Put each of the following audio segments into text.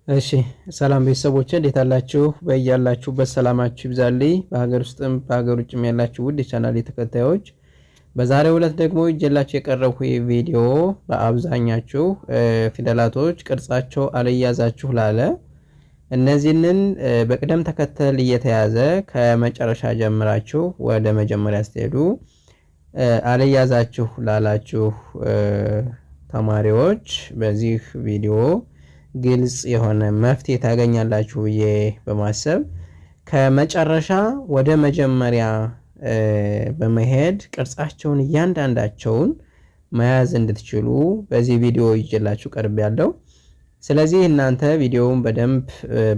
እሺ ሰላም ቤተሰቦቼ እንዴት አላችሁ? በያላችሁበት ሰላማችሁ ይብዛልኝ። በሀገር ውስጥም በሀገር ውጭም ያላችሁ ውድ የቻናሌ ተከታዮች በዛሬው ዕለት ደግሞ ይዤላችሁ የቀረብኩ ቪዲዮ በአብዛኛችሁ ፊደላቶች ቅርጻቸው አልያዛችሁ ላለ እነዚህንን በቅደም ተከተል እየተያዘ ከመጨረሻ ጀምራችሁ ወደ መጀመሪያ ስትሄዱ አልያዛችሁ ላላችሁ ተማሪዎች በዚህ ቪዲዮ ግልጽ የሆነ መፍትሄ ታገኛላችሁ ብዬ በማሰብ ከመጨረሻ ወደ መጀመሪያ በመሄድ ቅርጻቸውን እያንዳንዳቸውን መያዝ እንድትችሉ በዚህ ቪዲዮ ይዤላችሁ ቀርቤያለሁ። ስለዚህ እናንተ ቪዲዮውን በደንብ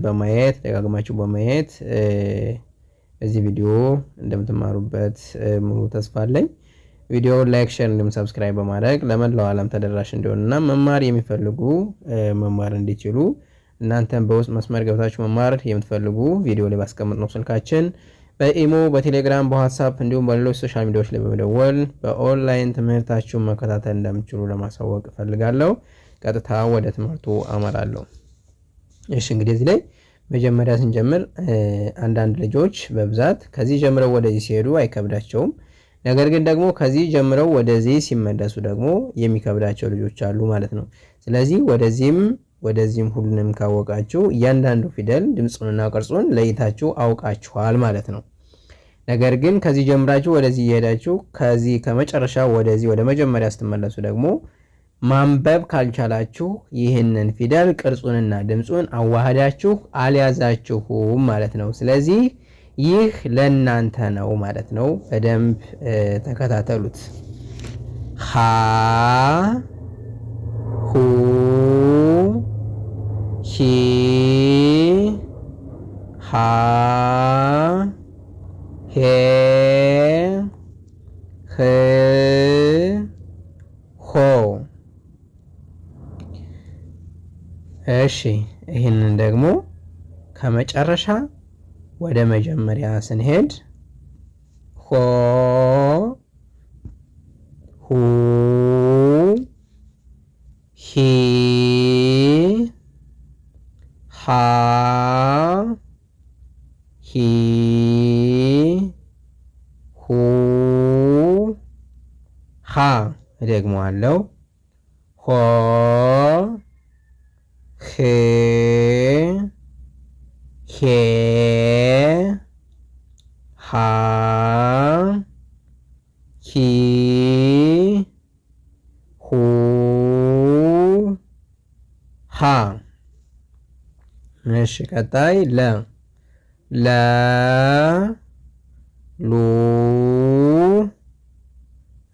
በማየት ደጋግማችሁ በማየት በዚህ ቪዲዮ እንደምትማሩበት ሙሉ ተስፋ አለኝ። ቪዲዮውን ላይክ፣ ሼር እንዲሁም ሰብስክራይብ በማድረግ ለመላው ዓለም ተደራሽ እንዲሆንና መማር የሚፈልጉ መማር እንዲችሉ እናንተም በውስጥ መስመር ገብታችሁ መማር የምትፈልጉ ቪዲዮ ላይ ባስቀመጥነው ስልካችን በኢሞ፣ በቴሌግራም፣ በዋትስአፕ እንዲሁም በሌሎች ሶሻል ሚዲያዎች ላይ በመደወል በኦንላይን ትምህርታችሁን መከታተል እንደምትችሉ ለማሳወቅ እፈልጋለሁ። ቀጥታ ወደ ትምህርቱ አመራለሁ። እሺ እንግዲህ እዚህ ላይ መጀመሪያ ስንጀምር አንዳንድ ልጆች በብዛት ከዚህ ጀምረው ወደዚህ ሲሄዱ አይከብዳቸውም። ነገር ግን ደግሞ ከዚህ ጀምረው ወደዚህ ሲመለሱ ደግሞ የሚከብዳቸው ልጆች አሉ ማለት ነው። ስለዚህ ወደዚህም ሁሉንም ካወቃችሁ እያንዳንዱ ፊደል ድምፁንና ቅርጹን ለይታችሁ አውቃችኋል ማለት ነው። ነገር ግን ከዚህ ጀምራችሁ ወደዚህ እየሄዳችሁ ከዚህ ከመጨረሻ ወደዚህ ወደ መጀመሪያ ስትመለሱ ደግሞ ማንበብ ካልቻላችሁ ይህንን ፊደል ቅርጹንና ድምፁን አዋህዳችሁ አልያዛችሁም ማለት ነው። ስለዚህ ይህ ለእናንተ ነው ማለት ነው። በደንብ ተከታተሉት። ሀ ሁ ሂ ሃ ሄ ህ ሆ። እሺ ይህንን ደግሞ ከመጨረሻ ወደ መጀመሪያ ስንሄድ ሆ ሁ ሂ ሃ ሂ ሁ ሃ። እደግመዋለሁ። ሆ ህ ሄ ሃ ሂ ሁ ሃ። እሺ ቀጣይ ለ ሉ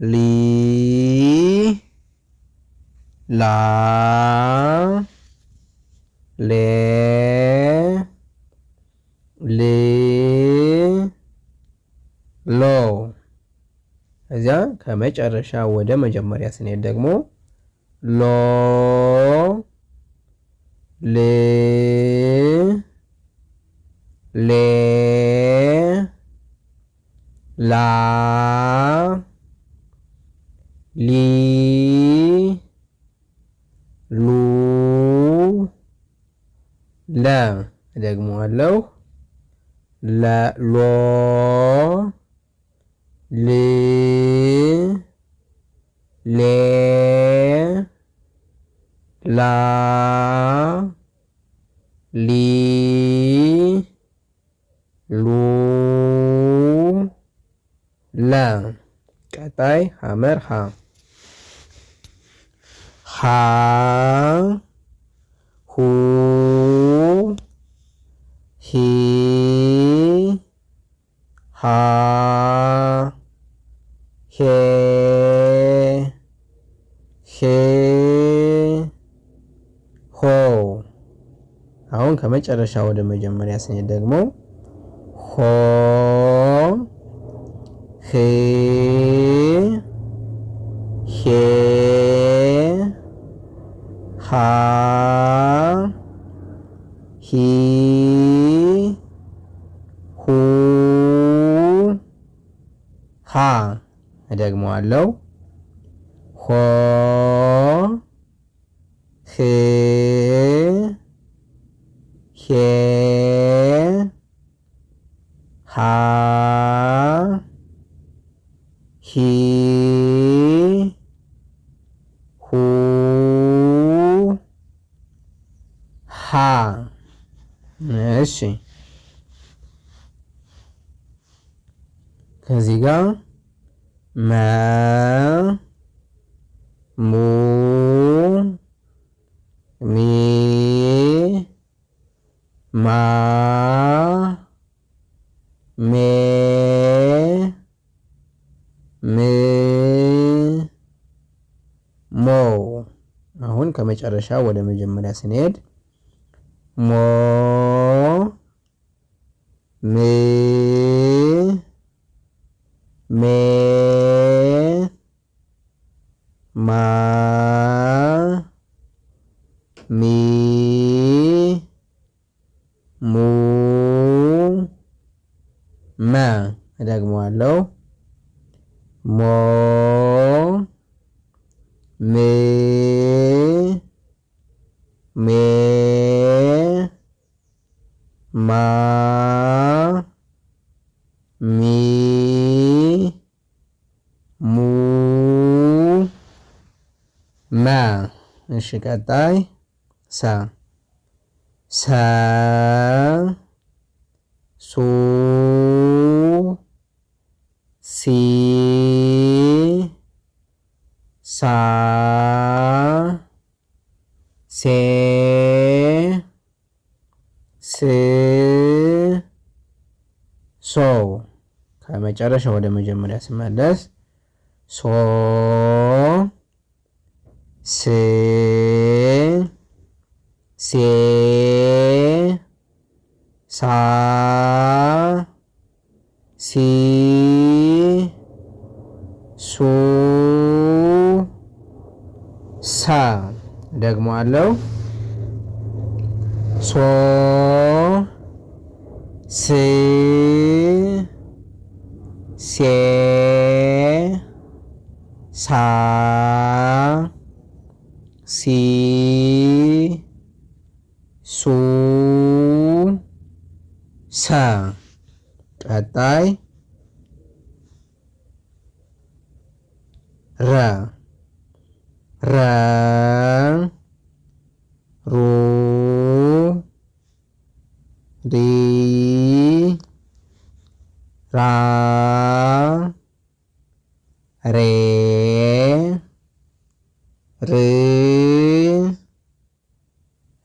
ሊ ላ ሌ ል ሎ። እዚያ ከመጨረሻ ወደ መጀመሪያ ስንሄድ ደግሞ ሎ ል ሌ ላ ሊ ሉ ለ። እደግመዋለሁ። ሎ ል ሌ ላ ሊ ሉ ለ። ቀጣይ ሐመር ሃ ሃ ሁ ሂ ሃ ሄ ሄ ሆ። አሁን ከመጨረሻ ወደ መጀመሪያ ስንሄድ ደግሞ ሆ ህ ሄ ሃ ሂ ሁ ሃ። እደግመዋለሁ። ሆ ህ ሂ ሁ ሃ። እሺ ከዚህ ጋር መ ሙ ሚ ማ ሜ ም ሞ። አሁን ከመጨረሻ ወደ መጀመሪያ ስንሄድ ሞ ም ሜ ማ ሚ ሙ መ። እደግመዋለሁ። ሞ ም ሜ ማ ሚ ሙ መ። እሺ ቀጣይ ሰ ሰ ሱ ሲ ሳ ሴ ስ ሶ። ከመጨረሻ ወደ መጀመሪያ ስመለስ ሶ ስ ሴ ሳ ሲ ሱ ሳ። ደግሞአለው። ሶ ስ ሴ ሳ ሲ ሱ ሳ። ቀጣይ ረ ረ ሩ ሪ ራ ሬ ር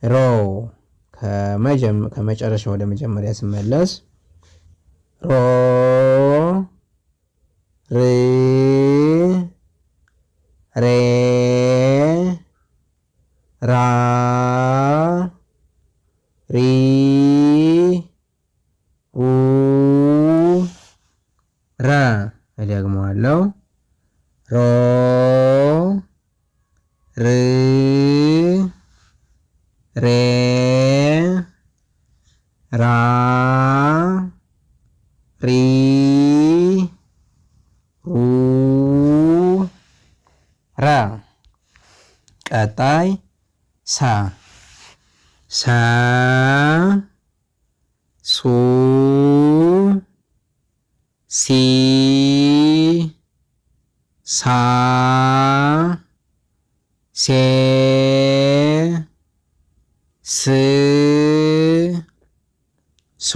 ሮ። ከመጨረሻ ወደ መጀመሪያ ስመለስ ሮ ር ሬ ራ ሪ ሩ ረ። እደግመዋለሁ። ሮ ር ሬ ራ ሪ ሩ ረ። ቀጣይ ሳ ሳ ሱ ሲ ሳ ሴ ስ ሶ።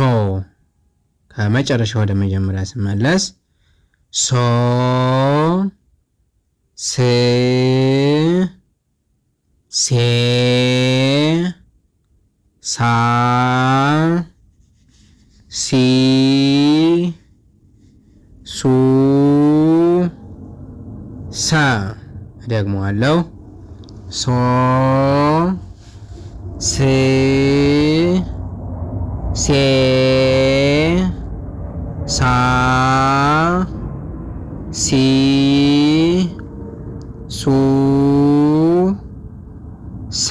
ከመጨረሻ ወደ መጀመሪያ ስመለስ ሶ ስ ሴ ሳ ሲ ሱ ሳ። እደግመዋለሁ። ሶ ስ ሴ ሳ ሲ ሱ ሳ።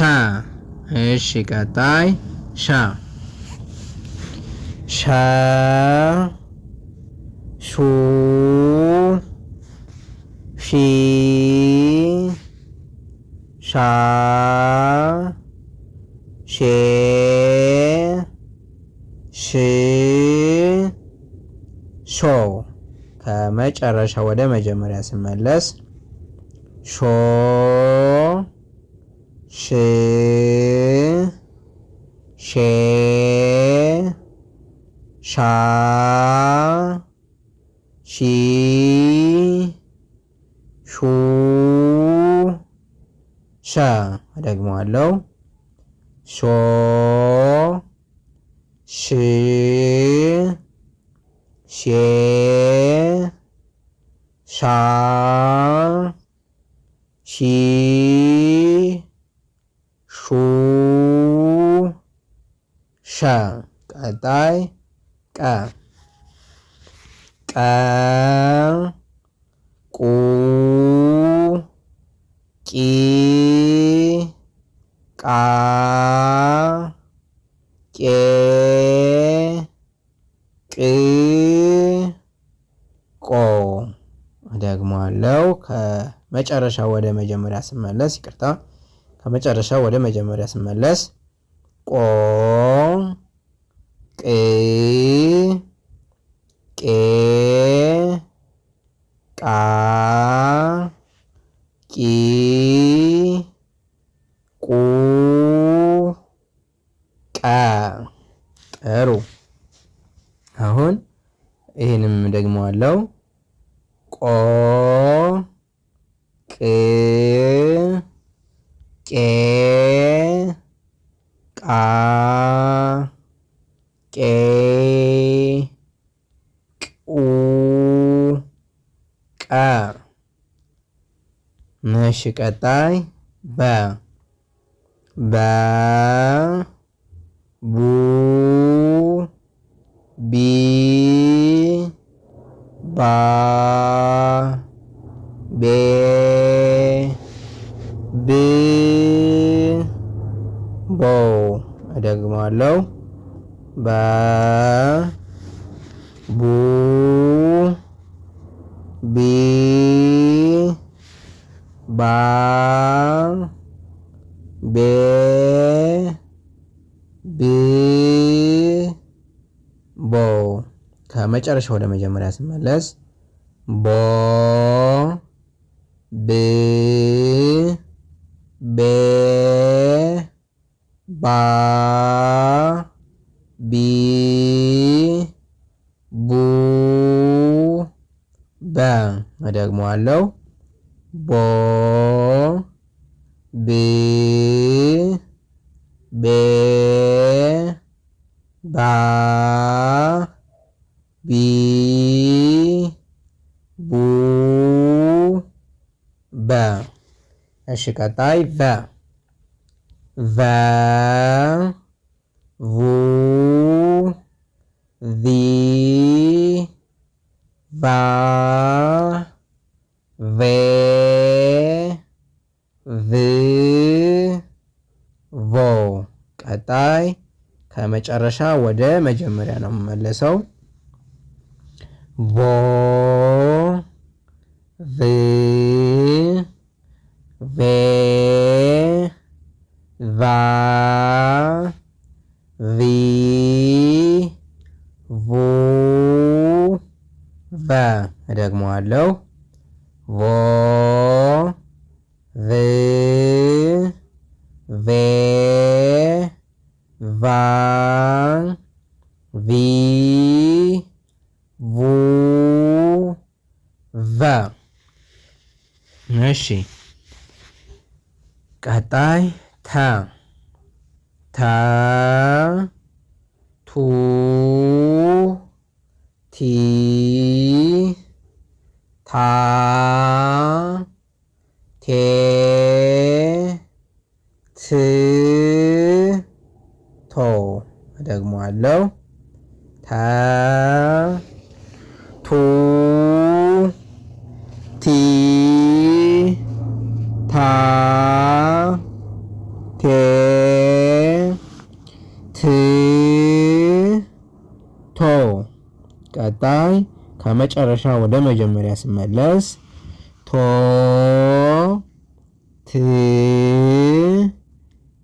እሺ ቀጣይ ሻ ሻ ሹ ሺ ሻ ሼ ሽ ሾ ከመጨረሻ ወደ መጀመሪያ ስመለስ ሾ ሽ ሼ ሻ ሺ ሹ ሸ እደግመዋለሁ ሾ ሽ ሼ ሻ ሺ ሹ ሸ ቀጣይ ቀ ቀ ቁ ቂ ቃ ቄ ቅ ቆ እደግመዋለሁ ከመጨረሻ ወደ መጀመሪያ ስመለስ ይቅርታ ከመጨረሻ ወደ መጀመሪያ ስመለስ ቆ ቅ ቄ ቃ ቂ ቁ ቀ ጥሩ አሁን ይሄንም ደግመዋለሁ ቆ ቅ ቄ ቃ ቄ ቁ ቀ እሺ ቀጣይ በ በ ቡ ቢ ባ ቤ ብ ቦ እደግመዋለሁ በ ቡ ቢ ባ ቤ ብ ቦ ከመጨረሻ ወደ መጀመሪያ ስመለስ ቦ ብ ቤ ባ ቢ ቡ በ እደግመዋለሁ ቦ ብ ቤ ባ ቢ ቡ በ እሺ ቀጣይ ቨ ቨ ቡ ቪ ቫ ቬ ቭ ቮ ቀጣይ ከመጨረሻ ወደ መጀመሪያ ነው የምመለሰው ቮ ቭ ቬ ቫ ቪ ቮ ቨ እደግመዋለሁ ቮ ቭ ቬ ቫ ቪ ቡ ቨ እሺ ቀጣይ ተ ተ ቱ ቲ ታ ቴ ት ቶ እደግመዋለሁ ተ ቱ ቲ ታ ቴ ት ቶ ቀጣይ ከመጨረሻ ወደ መጀመሪያ ስመለስ ቶ ት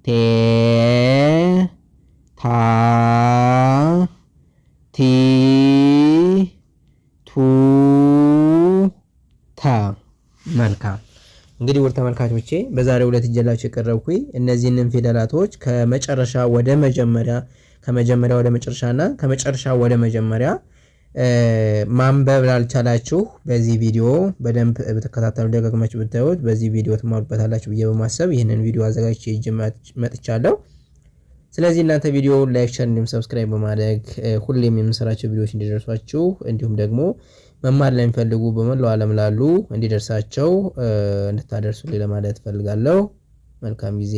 ቴ ታ ቲ መልካም እንግዲህ ውድ ተመልካቾቼ በዛሬው ዕለት ይዤላችሁ የቀረብኩኝ እነዚህንን ፊደላቶች ከመጨረሻ ወደ መጀመሪያ ከመጀመሪያ ወደ መጨረሻና ከመጨረሻ ወደ መጀመሪያ ማንበብ ላልቻላችሁ በዚህ ቪዲዮ በደንብ በተከታተሉ ደጋግማችሁ ብታዩት በዚህ ቪዲዮ ትማሩበታላችሁ ብዬ በማሰብ ይህንን ቪዲዮ አዘጋጅቼ ይዤ መጥቻለሁ። ስለዚህ እናንተ ቪዲዮ ላይክ፣ ሼር እንዲሁም ሰብስክራይብ በማድረግ ሁሌም የምንሰራቸው ቪዲዮዎች እንዲደርሷችሁ እንዲሁም ደግሞ መማር ለሚፈልጉ በመላው ዓለም ላሉ እንዲደርሳቸው እንድታደርሱልኝ ለማለት ፈልጋለሁ። መልካም ጊዜ